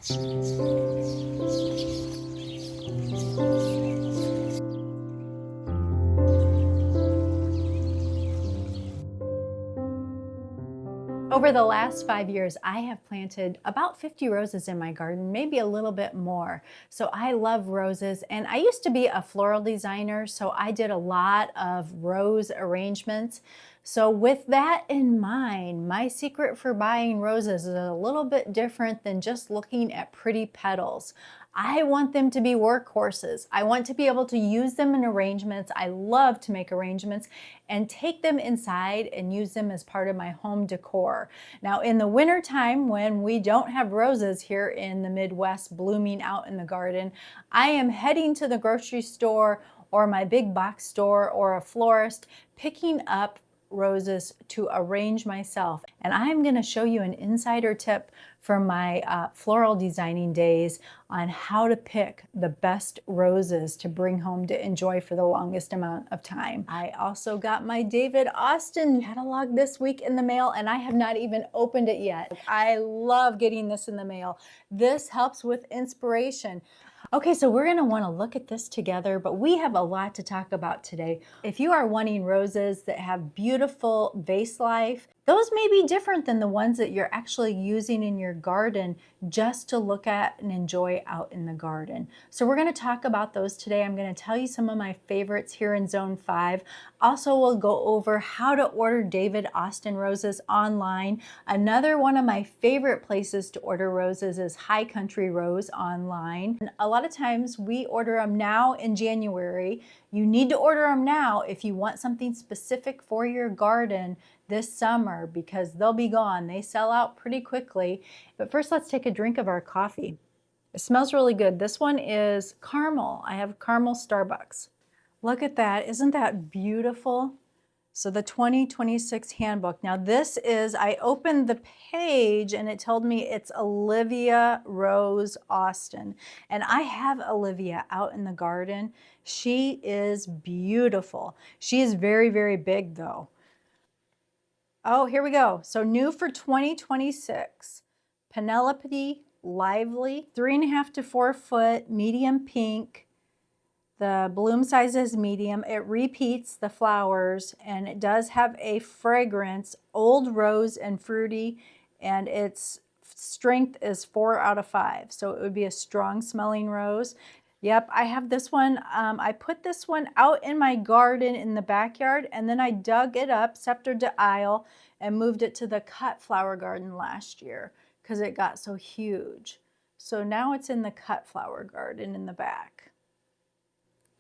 Over the last 5 years, I have planted about 50 roses in my garden, maybe a little bit more. So I love roses, and I used to be a floral designer, so I did a lot of rose arrangements. So with that in mind, my secret for buying roses is a little bit different than just looking at pretty petals. I want them to be workhorses. I want to be able to use them in arrangements. I love to make arrangements and take them inside and use them as part of my home decor. Now, in the wintertime, when we don't have roses here in the Midwest blooming out in the garden, I am heading to the grocery store or my big box store or a florist, picking up roses to arrange myself. And I'm going to show you an insider tip from my floral designing days on how to pick the best roses to bring home to enjoy for the longest amount of time. I also got my David Austin catalog this week in the mail, and I have not even opened it yet. I love getting this in the mail. This helps with inspiration. Okay, so we're going to want to look at this together, but we have a lot to talk about today. If you are wanting roses that have beautiful vase life, those may be different than the ones that you're actually using in your garden just to look at and enjoy out in the garden. So we're going to talk about those today. I'm going to tell you some of my favorites here in Zone 5. Also, we'll go over how to order David Austin roses online. Another one of my favorite places to order roses is High Country Rose online. And a lot of times we order them now in January. You need to order them now if you want something specific for your garden this summer because they'll be gone. They sell out pretty quickly. But first, let's take a drink of our coffee. It smells really good. This one is caramel. I have caramel Starbucks. Look at that. Isn't that beautiful? So the 2026 handbook. Now this is, I opened the page and it told me it's Olivia Rose Austin. And I have Olivia out in the garden. She is beautiful. She is very, very big though. Oh, here we go. So new for 2026, Penelope Lively, 3.5 to 4 foot, medium pink. The bloom size is medium. It repeats the flowers and it does have a fragrance, old rose and fruity, and its strength is 4 out of 5. So it would be a strong smelling rose. Yep, I have this one. I put this one out in my garden in the backyard, and then I dug it up, scepter to aisle, and moved it to the cut flower garden last year because it got so huge. So now it's in the cut flower garden in the back.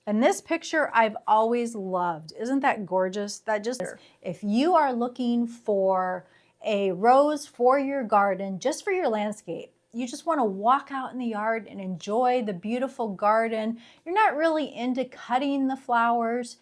And this picture I've always loved. Isn't that gorgeous? That just, if you are looking for a rose for your garden, just for your landscape, you just want to walk out in the yard and enjoy the beautiful garden. You're not really into cutting the flowers.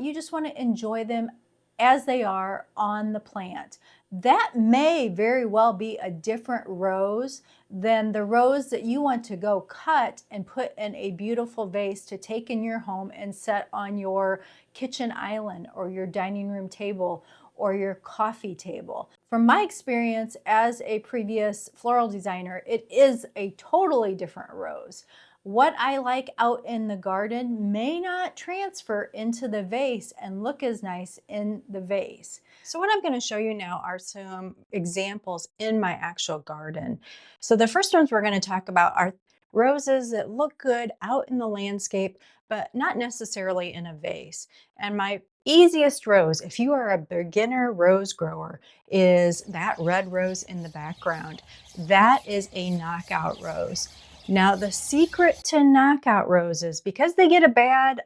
You just want to enjoy them as they are on the plant. That may very well be a different rose than the rose that you want to go cut and put in a beautiful vase to take in your home and set on your kitchen island or your dining room table or your coffee table. From my experience as a previous floral designer, it is a totally different rose. What I like out in the garden may not transfer into the vase and look as nice in the vase. So what I'm going to show you now are some examples in my actual garden. So the first ones we're going to talk about are roses that look good out in the landscape, but not necessarily in a vase. And my easiest rose, if you are a beginner rose grower, is that red rose in the background. That is a knockout rose. Now the secret to knockout roses, because they get a bad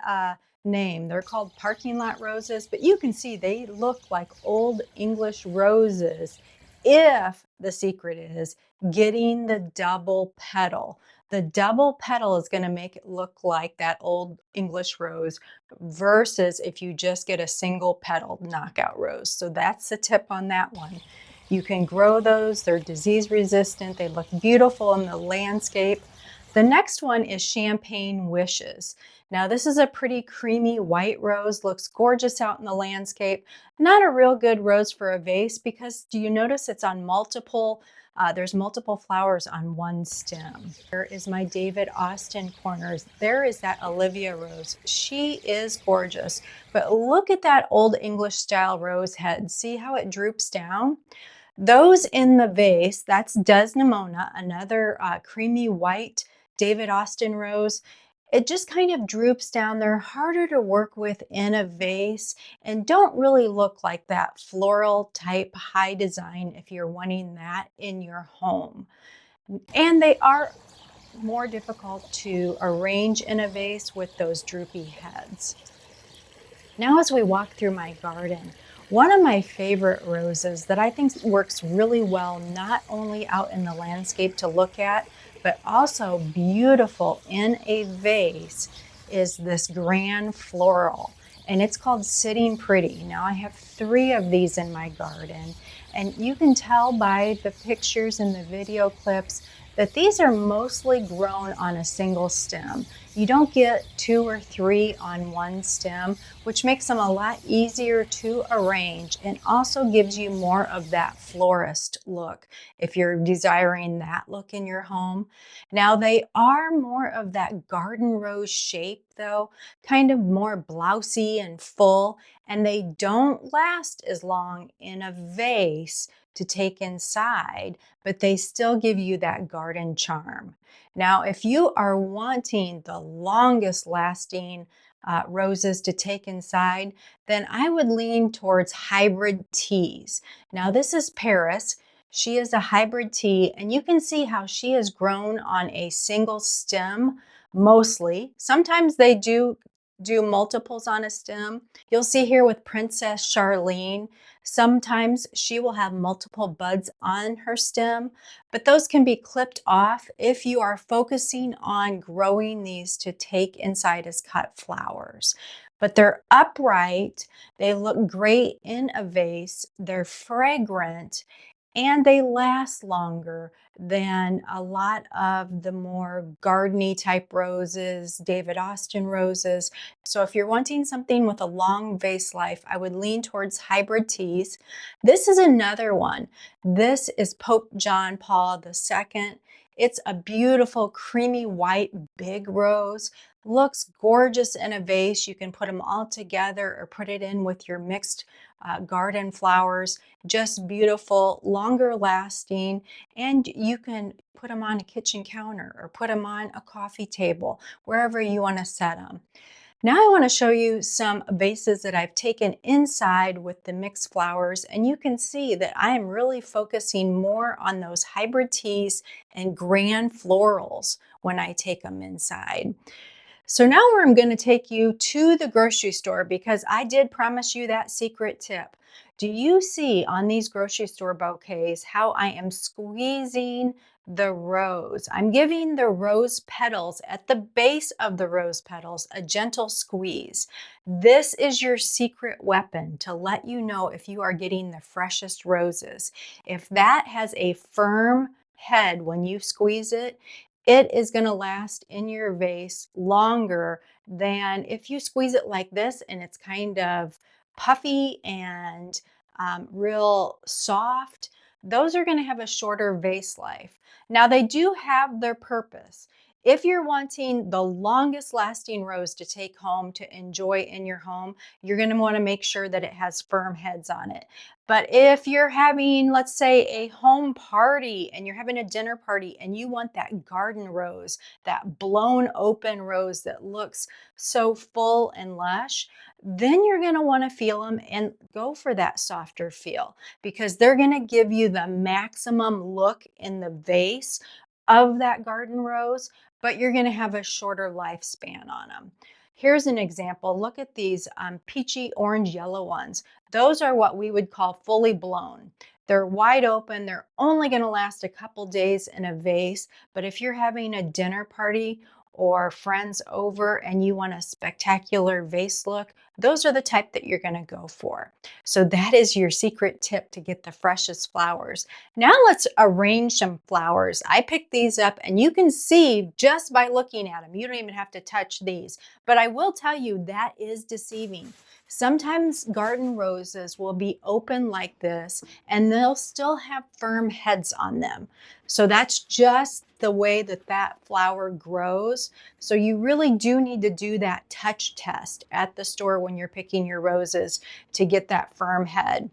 name, they're called parking lot roses, but you can see they look like old English roses if the secret is getting the double petal. The double petal is going to make it look like that old English rose versus if you just get a single petal knockout rose. So that's the tip on that one. You can grow those. They're disease resistant. They look beautiful in the landscape. The next one is Champagne Wishes. Now, this is a pretty creamy white rose, looks gorgeous out in the landscape. Not a real good rose for a vase because do you notice it's on there's multiple flowers on one stem. Here is my David Austin corners. There is that Olivia rose. She is gorgeous, but look at that old English style rose head. See how it droops down? Those in the vase, that's Desdemona, another creamy white David Austin rose. It just kind of droops down. They're harder to work with in a vase and don't really look like that floral type high design if you're wanting that in your home. And they are more difficult to arrange in a vase with those droopy heads. Now as we walk through my garden, one of my favorite roses that I think works really well, not only out in the landscape to look at, but also beautiful in a vase, is this grand floral. And it's called Sitting Pretty. Now I have 3 of these in my garden. And you can tell by the pictures and the video clips that these are mostly grown on a single stem. You don't get 2 or 3 on one stem, which makes them a lot easier to arrange and also gives you more of that florist look if you're desiring that look in your home. Now they are more of that garden rose shape though, kind of more blousy and full, and they don't last as long in a vase to take inside, but they still give you that garden charm. Now, if you are wanting the longest lasting roses to take inside, then I would lean towards hybrid teas. Now, this is Paris. She is a hybrid tea, and you can see how she is grown on a single stem mostly. Sometimes they do multiples on a stem. You'll see here with Princess Charlene, sometimes she will have multiple buds on her stem, but those can be clipped off if you are focusing on growing these to take inside as cut flowers. But they're upright, they look great in a vase, they're fragrant, and they last longer than a lot of the more gardeny type roses, David Austin roses. So if you're wanting something with a long vase life, I would lean towards hybrid teas. This is another one. This is Pope John Paul II. It's a beautiful creamy white big rose. Looks gorgeous in a vase. You can put them all together or put it in with your mixed garden flowers. Just beautiful, longer lasting, and you can put them on a kitchen counter or put them on a coffee table, wherever you want to set them. Now I want to show you some vases that I've taken inside with the mixed flowers, and you can see that I am really focusing more on those hybrid teas and grand florals when I take them inside. So now I'm going to take you to the grocery store because I did promise you that secret tip. Do you see on these grocery store bouquets how I am squeezing the rose? I'm giving the rose petals at the base of the rose petals a gentle squeeze. This is your secret weapon to let you know if you are getting the freshest roses. If that has a firm head when you squeeze it, it is going to last in your vase longer than if you squeeze it like this and it's kind of puffy and real soft. Those are going to have a shorter vase life. Now they do have their purpose. If you're wanting the longest lasting rose to take home to enjoy in your home, you're going to want to make sure that it has firm heads on it. But if you're having, let's say, a home party and you're having a dinner party and you want that garden rose, that blown open rose that looks so full and lush, then you're going to want to feel them and go for that softer feel because they're going to give you the maximum look in the vase of that garden rose, but you're going to have a shorter lifespan on them. Here's an example. Look at these peachy orange yellow ones. Those are what we would call fully blown. They're wide open. They're only going to last a couple days in a vase, but if you're having a dinner party or friends over and you want a spectacular vase look, those are the type that you're going to go for. So that is your secret tip to get the freshest flowers. Now let's arrange some flowers. I picked these up and you can see just by looking at them. You don't even have to touch these. But I will tell you that is deceiving. Sometimes garden roses will be open like this and they'll still have firm heads on them. So that's just the way that that flower grows. So you really do need to do that touch test at the store when you're picking your roses to get that firm head.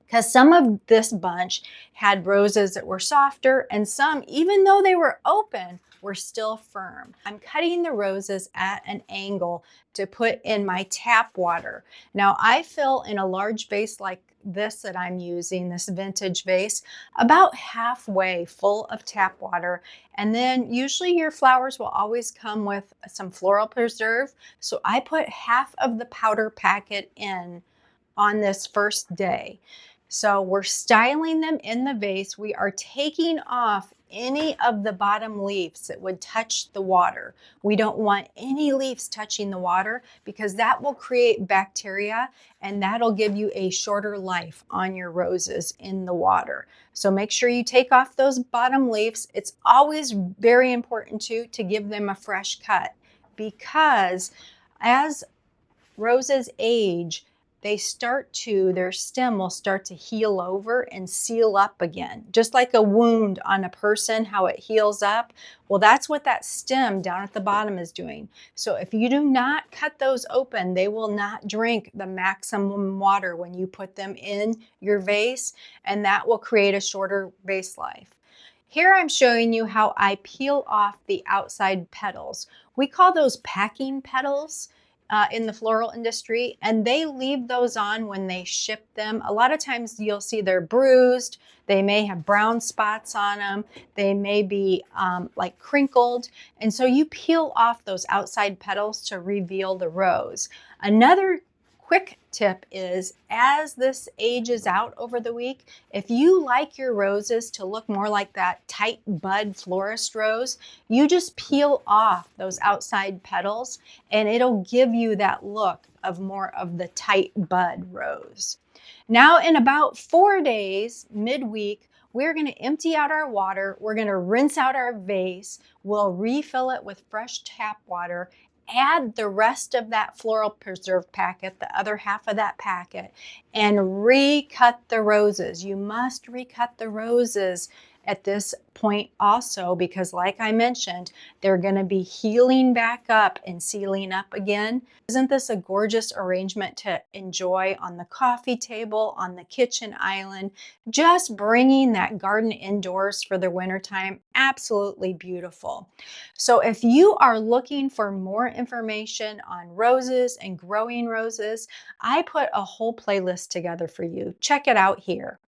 Because some of this bunch had roses that were softer and some, even though they were open, were still firm. I'm cutting the roses at an angle to put in my tap water. Now I fill in a large vase like this that I'm using, this vintage vase, about halfway full of tap water. And then usually your flowers will always come with some floral preserve. So I put half of the powder packet in on this first day. So we're styling them in the vase. We are taking off any of the bottom leaves that would touch the water. We don't want any leaves touching the water because that will create bacteria and that'll give you a shorter life on your roses in the water. So make sure you take off those bottom leaves. It's always very important too to give them a fresh cut because as roses age, their stem will start to heal over and seal up again. Just like a wound on a person, how it heals up. Well, that's what that stem down at the bottom is doing. So if you do not cut those open, they will not drink the maximum water when you put them in your vase, and that will create a shorter vase life. Here I'm showing you how I peel off the outside petals. We call those packing petals in the floral industry, and they leave those on when they ship them. A lot of times you'll see they're bruised, they may have brown spots on them, they may be like crinkled, and so you peel off those outside petals to reveal the rose. Another quick tip is, as this ages out over the week, if you like your roses to look more like that tight bud florist rose, you just peel off those outside petals and it'll give you that look of more of the tight bud rose. Now in about 4 days, midweek, we're going to empty out our water. We're going to rinse out our vase. We'll refill it with fresh tap water. Add the rest of that floral preserve packet, the other half of that packet, and recut the roses. You must recut the roses at this point also because, like I mentioned, they're going to be healing back up and sealing up again. Isn't this a gorgeous arrangement to enjoy on the coffee table, on the kitchen island? Just bringing that garden indoors for the wintertime, absolutely beautiful. So if you are looking for more information on roses and growing roses, I put a whole playlist together for you. Check it out here.